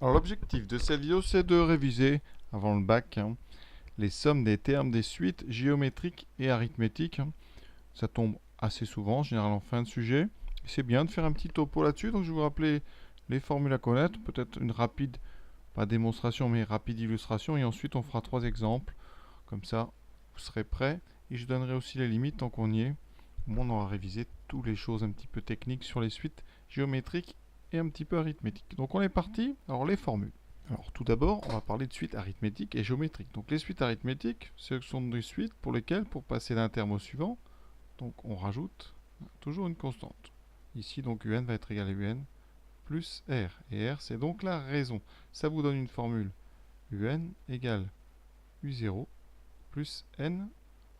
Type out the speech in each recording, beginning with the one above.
Alors l'objectif de cette vidéo, c'est de réviser, avant le bac, les sommes des termes des suites géométriques et arithmétiques. Ça tombe assez souvent, en général en fin de sujet. C'est bien de faire un petit topo là-dessus, donc je vais vous rappeler les formules à connaître, peut-être une rapide, pas démonstration, mais rapide illustration, et ensuite on fera 3 exemples. Comme ça, vous serez prêts, et je donnerai aussi les limites tant qu'on y est. On aura révisé toutes les choses un petit peu techniques sur les suites géométriques et un petit peu arithmétiques. Donc on est parti. Alors les formules. Alors tout d'abord, on va parler de suites arithmétiques et géométriques. Donc les suites arithmétiques, ce sont des suites pour lesquelles, pour passer d'un terme au suivant, donc on rajoute toujours une constante. Ici donc un va être égal à un plus r. Et r c'est donc la raison. Ça vous donne une formule un égale u0 plus n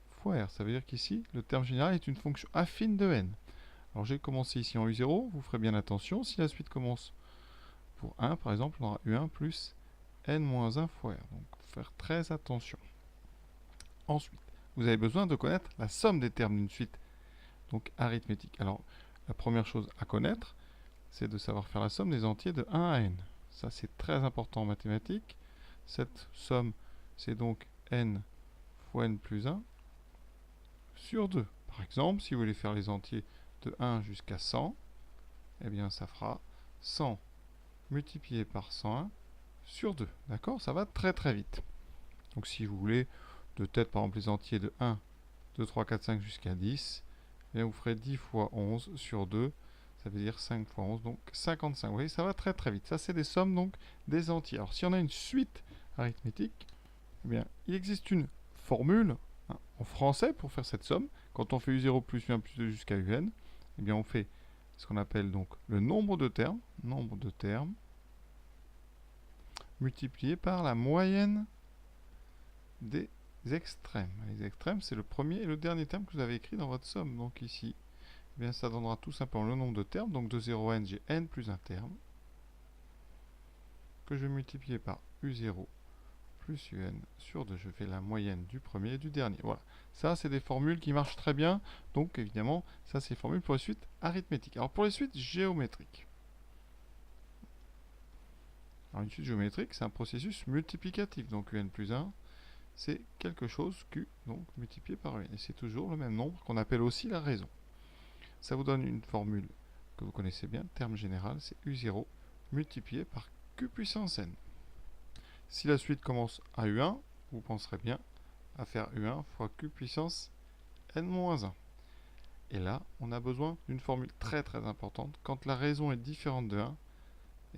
fois r. Ça veut dire qu'ici, le terme général est une fonction affine de n. Alors j'ai commencé ici en u0, vous ferez bien attention. Si la suite commence pour 1, par exemple, on aura u1 plus n moins 1 fois r. Donc faire très attention. Ensuite, vous avez besoin de connaître la somme des termes d'une suite donc arithmétique. Alors, la première chose à connaître, c'est de savoir faire la somme des entiers de 1 à n. Ça, c'est très important en mathématiques. Cette somme, c'est donc n fois n plus 1 sur 2. Par exemple, si vous voulez faire les entiers de 1 jusqu'à 100, eh bien ça fera 100 multiplié par 101 sur 2. D'accord? Ça va très très vite. Donc si vous voulez de tête par exemple les entiers de 1, 2, 3, 4, 5 jusqu'à 10, eh bien vous ferez 10 fois 11 sur 2. Ça veut dire 5 fois 11, donc 55. Vous voyez, ça va très très vite. Ça, c'est des sommes, donc des entiers. Alors, si on a une suite arithmétique, eh bien, il existe une formule en français pour faire cette somme. Quand on fait u0 plus u1 plus 2 jusqu'à un, eh bien, on fait ce qu'on appelle donc le nombre de termes, multiplié par la moyenne des extrêmes. Les extrêmes, c'est le premier et le dernier terme que vous avez écrit dans votre somme. Donc ici, eh bien, ça donnera tout simplement le nombre de termes. Donc de 0 à n, j'ai n plus un terme, que je vais multiplier par u0 plus un sur 2. Je fais la moyenne du premier et du dernier. Voilà. Ça, c'est des formules qui marchent très bien. Donc, évidemment, ça, c'est les formules pour les suites arithmétiques. Alors, pour les suites géométriques. Alors, une suite géométrique, c'est un processus multiplicatif. Donc, un plus 1, c'est quelque chose q, donc multiplié par un. Et c'est toujours le même nombre qu'on appelle aussi la raison. Ça vous donne une formule que vous connaissez bien. Terme général, c'est u0 multiplié par q puissance n. Si la suite commence à u1, vous penserez bien à faire u1 fois q puissance n-1. Et là, on a besoin d'une formule très très importante. Quand la raison est différente de 1,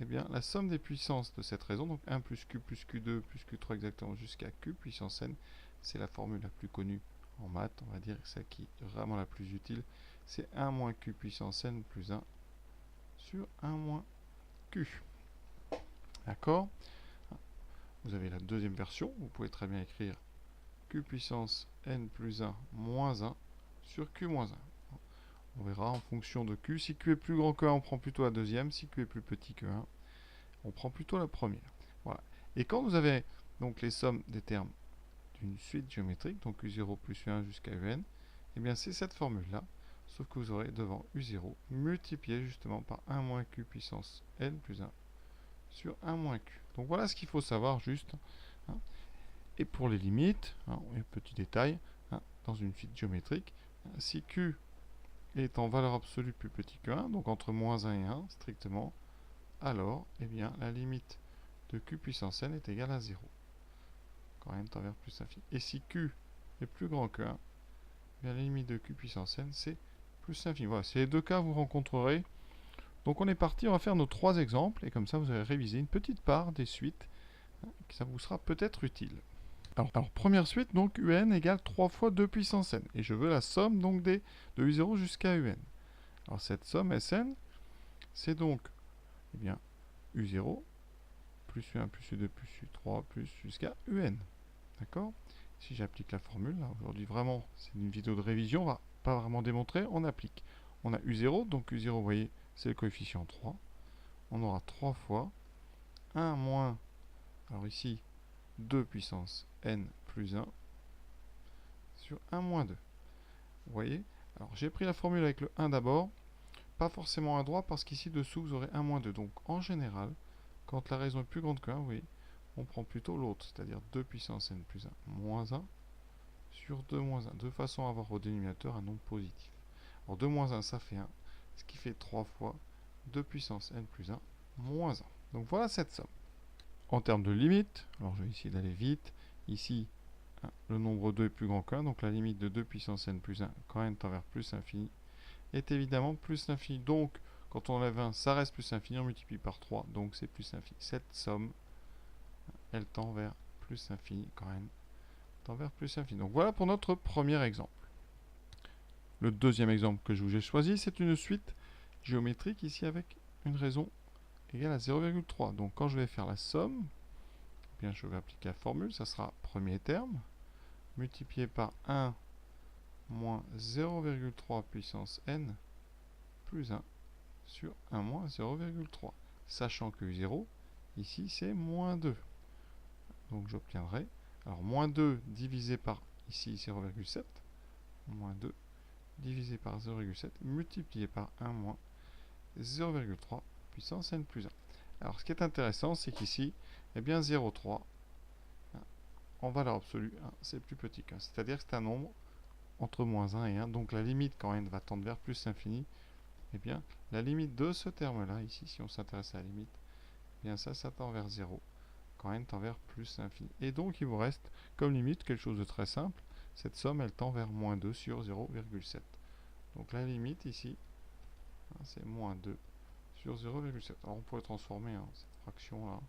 eh bien la somme des puissances de cette raison, donc 1 plus q2 plus q3 exactement jusqu'à q puissance n, c'est la formule la plus connue en maths, on va dire celle qui est vraiment la plus utile, c'est 1 moins q puissance n plus 1 sur 1 moins q. D'accord? Vous avez la deuxième version, vous pouvez très bien écrire q puissance n plus 1 moins 1 sur q moins 1. On verra en fonction de q. Si q est plus grand que 1, on prend plutôt la deuxième. Si q est plus petit que 1, on prend plutôt la première. Voilà. Et quand vous avez donc les sommes des termes d'une suite géométrique, donc u0 plus u1 jusqu'à un, eh bien c'est cette formule-là, sauf que vous aurez devant u0 multiplié justement par 1 moins q puissance n plus 1 sur 1 moins q. Donc voilà ce qu'il faut savoir juste. Hein. Et pour les limites, petit détail, dans une suite géométrique, si q est en valeur absolue plus petit que 1, donc entre moins 1 et 1 strictement, alors eh bien, la limite de q puissance n est égale à 0. Quand n tend vers plus infini. Et si q est plus grand que 1, eh bien, la limite de q puissance n c'est plus infini. Voilà, c'est les deux cas que vous rencontrerez. Donc on est parti, on va faire nos 3 exemples, et comme ça vous avez révisé une petite part des suites, ça vous sera peut-être utile. Alors, première suite, donc un égale 3 fois 2 puissance n. Et je veux la somme donc de u0 jusqu'à un. Alors cette somme Sn, c'est donc eh bien, u0 plus u1 plus u2 plus u3 plus jusqu'à un. D'accord? Si j'applique la formule, aujourd'hui vraiment, c'est une vidéo de révision, on va pas vraiment démontrer, on applique. On a u0, donc u0, vous voyez, c'est le coefficient 3. On aura 3 fois 1 moins, alors ici, 2 puissance n plus 1 sur 1 moins 2. Vous voyez? Alors j'ai pris la formule avec le 1 d'abord, pas forcément à droite parce qu'ici dessous vous aurez 1 moins 2. Donc en général, quand la raison est plus grande que 1, oui, on prend plutôt l'autre, c'est-à-dire 2 puissance n plus 1 moins 1 sur 2 moins 1, de façon à avoir au dénominateur un nombre positif. Alors 2 moins 1, ça fait 1, ce qui fait 3 fois 2 puissance n plus 1 moins 1. Donc voilà cette somme. En termes de limite, alors je vais essayer d'aller vite, ici, le nombre 2 est plus grand qu'un, donc la limite de 2 puissance n plus 1 quand n tend vers plus l'infini est évidemment plus l'infini. Donc, quand on enlève 1, ça reste plus l'infini, on multiplie par 3, donc c'est plus l'infini. Cette somme, elle tend vers plus l'infini quand n tend vers plus l'infini. Donc voilà pour notre premier exemple. Le deuxième exemple que je vous ai choisi, c'est une suite géométrique ici avec une raison égale à 0,3. Donc quand je vais faire la somme, eh bien je vais appliquer la formule, ça sera premier terme, multiplié par 1 moins 0,3 puissance n plus 1 sur 1 moins 0,3. Sachant que U0, ici c'est moins 2. Donc j'obtiendrai, alors moins 2 divisé par ici 0,7, moins 2 divisé par 0,7 multiplié par 1 moins 0,3 puissance n plus 1. Alors ce qui est intéressant, c'est qu'ici, eh bien 0,3, en valeur absolue, c'est plus petit qu'un. C'est-à-dire que c'est un nombre entre moins 1 et 1. Donc la limite quand n va tendre vers plus l'infini, eh bien la limite de ce terme-là, ici, si on s'intéresse à la limite, eh bien ça tend vers 0 quand n tend vers plus l'infini. Et donc il vous reste comme limite quelque chose de très simple. Cette somme, elle tend vers moins 2 sur 0,7. Donc la limite ici, c'est moins 2 sur 0,7. Alors on pourrait transformer cette fraction-là,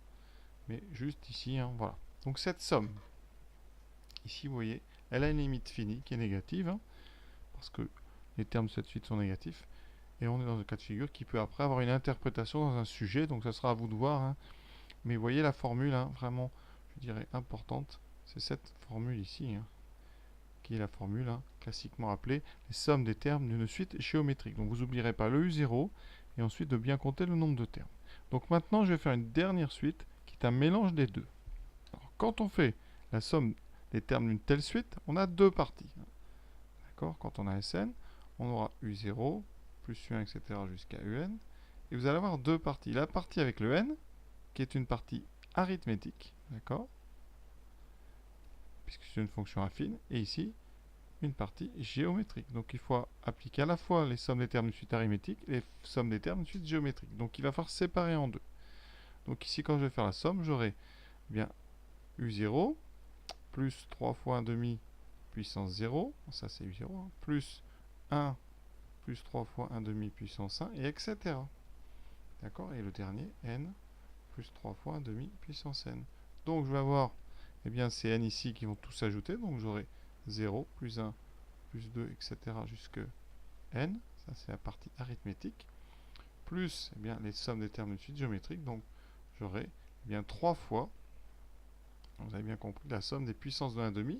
mais juste ici, voilà. Donc cette somme, ici vous voyez, elle a une limite finie qui est négative, parce que les termes de cette suite sont négatifs, et on est dans un cas de figure qui peut après avoir une interprétation dans un sujet, donc ça sera à vous de voir. Mais vous voyez la formule, vraiment, je dirais, importante, c'est cette formule ici, qui est la formule classiquement appelée les sommes des termes d'une suite géométrique. Donc vous n'oublierez pas le U0, et ensuite de bien compter le nombre de termes. Donc maintenant, je vais faire une dernière suite, qui est un mélange des deux. Alors, quand on fait la somme des termes d'une telle suite, on a deux parties. D'accord? Quand on a Sn, on aura U0, plus Un, etc. jusqu'à Un. Et vous allez avoir deux parties. La partie avec le n, qui est une partie arithmétique, d'accord, puisque c'est une fonction affine, et ici, une partie géométrique. Donc il faut appliquer à la fois les sommes des termes d'une suite arithmétique et les sommes des termes d'une suite géométrique. Donc il va falloir séparer en deux. Donc ici, quand je vais faire la somme, j'aurai bien U0 plus 3 fois 1 demi puissance 0, ça c'est U0, plus 1 plus 3 fois 1 demi puissance 1, et etc. D'accord? Et le dernier, n plus 3 fois 1 demi puissance n. Donc je vais avoir, eh bien, ces n ici qui vont tous s'ajouter, donc j'aurai 0 plus 1 plus 2, etc. jusque n, ça c'est la partie arithmétique, plus eh bien, les sommes des termes d'une suite géométrique, donc j'aurai eh bien 3 fois, vous avez bien compris, la somme des puissances de 1 demi,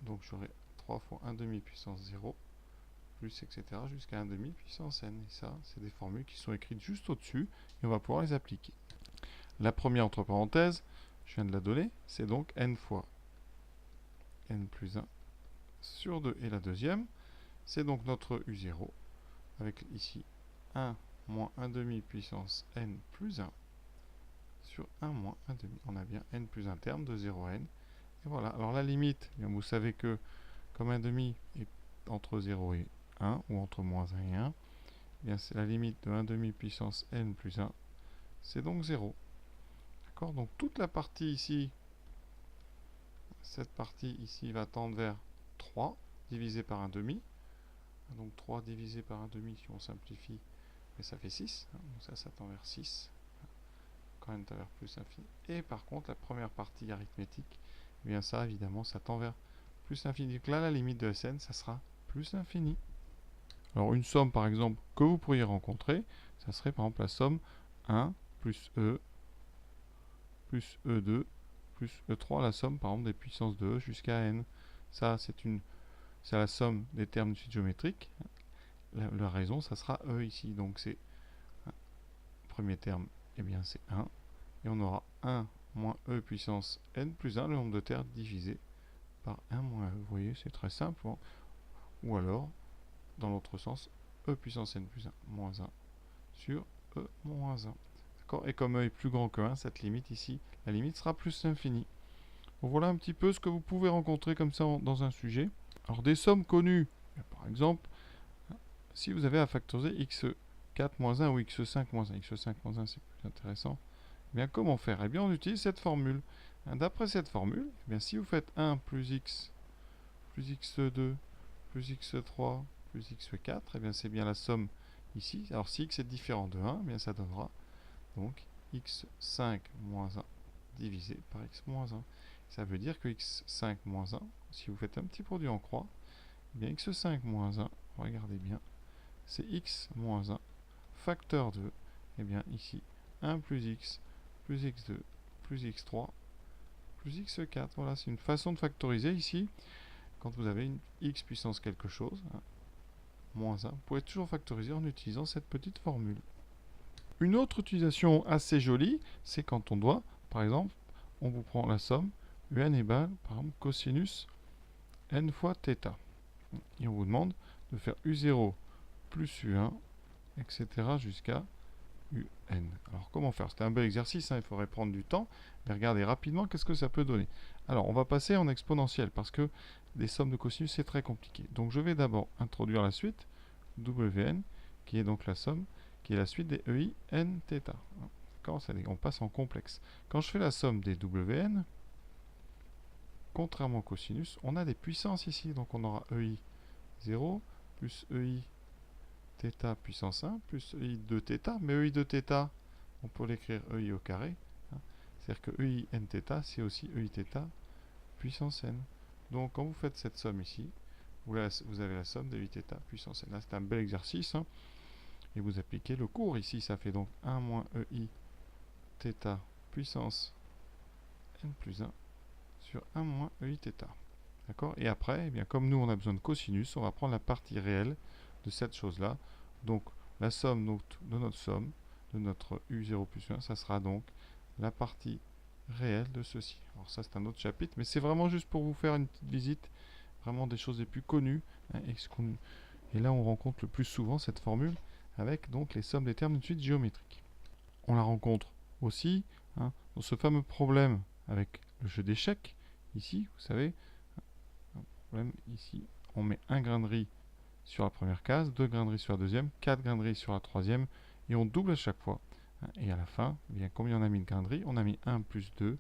donc j'aurai 3 fois 1 demi puissance 0, plus etc. jusqu'à 1 demi puissance n. Et ça, c'est des formules qui sont écrites juste au-dessus, et on va pouvoir les appliquer. La première entre parenthèses, je viens de la donner, c'est donc n fois n plus 1 sur 2. Et la deuxième, c'est donc notre U0, avec ici 1 moins 1 demi puissance n plus 1 sur 1 moins 1 demi. On a bien n plus un terme de 0 à n. Et voilà. Alors la limite, bien, vous savez que comme 1 demi est entre 0 et 1, ou entre moins 1 et 1, eh bien c'est la limite de 1 demi puissance n plus 1, c'est donc 0. D'accord? Donc toute la partie ici, cette partie ici va tendre vers 3 divisé par 1 demi. Donc 3 divisé par 1 demi, si on simplifie, mais ça fait 6. Donc ça tend vers 6. Quand n tend vers plus l'infini. Et par contre, la première partie arithmétique, eh bien ça, évidemment, ça tend vers plus l'infini. Donc là, la limite de Sn, ça sera plus l'infini. Alors une somme, par exemple, que vous pourriez rencontrer, ça serait par exemple la somme 1 plus E plus E2 plus E3, la somme, par exemple, des puissances de E jusqu'à n. Ça, c'est la somme des termes de suite géométrique. La raison, ça sera E ici. Donc c'est premier terme, eh bien c'est 1. Et on aura 1 moins E puissance n plus 1, le nombre de termes divisé par 1 moins E. Vous voyez, c'est très simple. Ou alors, dans l'autre sens, E puissance n plus 1 moins 1 sur E moins 1. D'accord? Et comme e est plus grand que 1, cette limite ici, la limite sera plus l'infini. Donc voilà un petit peu ce que vous pouvez rencontrer comme ça dans un sujet. Alors des sommes connues, par exemple, si vous avez à factoriser x4 moins 1 ou x5 moins 1, x5 moins 1 c'est plus intéressant, eh bien comment faire? Eh bien on utilise cette formule. D'après cette formule, eh bien, si vous faites 1 plus x plus x2 plus x3 plus x4, eh bien c'est bien la somme ici. Alors si x est différent de 1, eh bien ça donnera donc x5 moins 1 divisé par x moins 1. Ça veut dire que x5 moins 1, si vous faites un petit produit en croix, eh bien x5 moins 1, regardez bien, c'est x moins 1 facteur 2, et bien ici 1 plus x x2 plus x3 plus x4. Voilà, c'est une façon de factoriser ici. Quand vous avez une x puissance quelque chose, hein, moins 1, vous pouvez toujours factoriser en utilisant cette petite formule. Une autre utilisation assez jolie, c'est quand on doit, par exemple, on vous prend la somme un égale, par exemple, cosinus n fois θ. Et on vous demande de faire u0 plus u1, etc. jusqu'à un. Alors comment faire? C'était un bel exercice, hein, il faudrait prendre du temps, mais regardez rapidement qu'est-ce que ça peut donner. Alors on va passer en exponentielle, parce que les sommes de cosinus c'est très compliqué. Donc je vais d'abord introduire la suite, wn, qui est donc la somme, qui est la suite des ei n θ. On passe en complexe. Quand je fais la somme des wn, contrairement au cosinus, on a des puissances ici. Donc on aura ei 0 plus ei θ puissance 1 plus ei de θ. Mais ei de θ, on peut l'écrire ei au carré. Hein. C'est-à-dire que ei n θ, c'est aussi ei θ puissance n. Donc quand vous faites cette somme ici, vous avez la somme de ei θ puissance n. Là c'est un bel exercice. Hein. Et vous appliquez le cours ici. Ça fait donc 1 moins ei θ puissance n plus 1 sur 1 moins ei θ. D'accord? Et après, eh bien, comme nous on a besoin de cosinus, on va prendre la partie réelle de cette chose-là. Donc la somme de notre somme, de notre u0 plus 1, ça sera donc la partie réelle de ceci. Alors ça c'est un autre chapitre, mais c'est vraiment juste pour vous faire une petite visite, vraiment des choses les plus connues. Hein, et là on rencontre le plus souvent cette formule avec donc les sommes des termes d'une suite géométrique. On la rencontre aussi hein, dans ce fameux problème avec le jeu d'échecs. Ici, vous savez, un problème ici, on met un grain de riz sur la première case, 2 grains de riz sur la deuxième, 4 grains de riz sur la troisième, et on double à chaque fois. Et à la fin, eh bien, combien on a mis de grains de riz? On a mis 1 plus 2,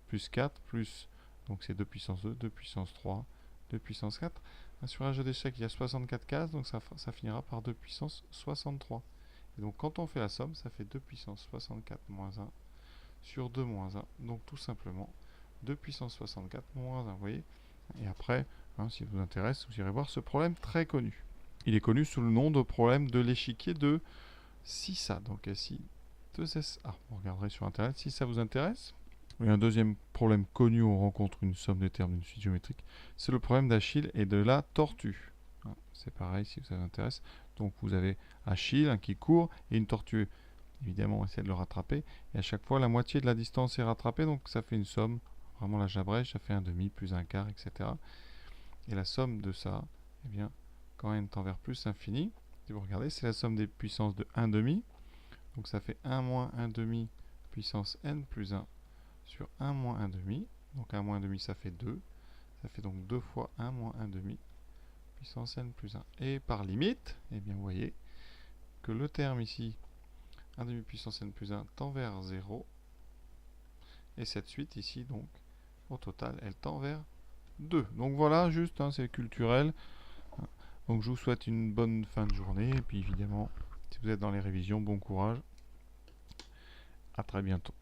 plus 4, plus, donc c'est 2 puissance 2, 2 puissance 3, 2 puissance 4. Sur un jeu d'échecs, il y a 64 cases, donc ça finira par 2 puissance 63. Et donc quand on fait la somme, ça fait 2 puissance 64 moins 1 sur 2 moins 1. Donc tout simplement 2 puissance 64 moins 1, vous voyez. Et après, hein, si ça vous intéresse, vous irez voir ce problème très connu. Il est connu sous le nom de problème de l'échiquier de SISA. Donc SI 2SA. Vous regarderez sur internet si ça vous intéresse. Et un deuxième problème connu où on rencontre une somme des termes d'une suite géométrique, c'est le problème d'Achille et de la tortue. C'est pareil si ça vous intéresse. Donc vous avez Achille hein, qui court et une tortue. Évidemment, on essaie de le rattraper. Et à chaque fois, la moitié de la distance est rattrapée. Donc ça fait une somme. Vraiment la j'abrège, ça fait un demi plus un quart, etc. Et la somme de ça, eh bien, quand n tend vers plus infini, si vous regardez, c'est la somme des puissances de 1 demi. Donc ça fait 1 moins 1 demi puissance n plus 1 sur 1 moins 1 demi. Donc 1 moins 1 demi, ça fait 2. Ça fait donc 2 fois 1 moins 1 demi puissance n plus 1. Et par limite, eh bien, vous voyez que le terme ici, 1 demi puissance n plus 1, tend vers 0. Et cette suite ici, donc, au total, elle tend vers 2. Donc voilà, juste, hein, c'est culturel. Donc je vous souhaite une bonne fin de journée. Et puis évidemment, si vous êtes dans les révisions, bon courage. À très bientôt.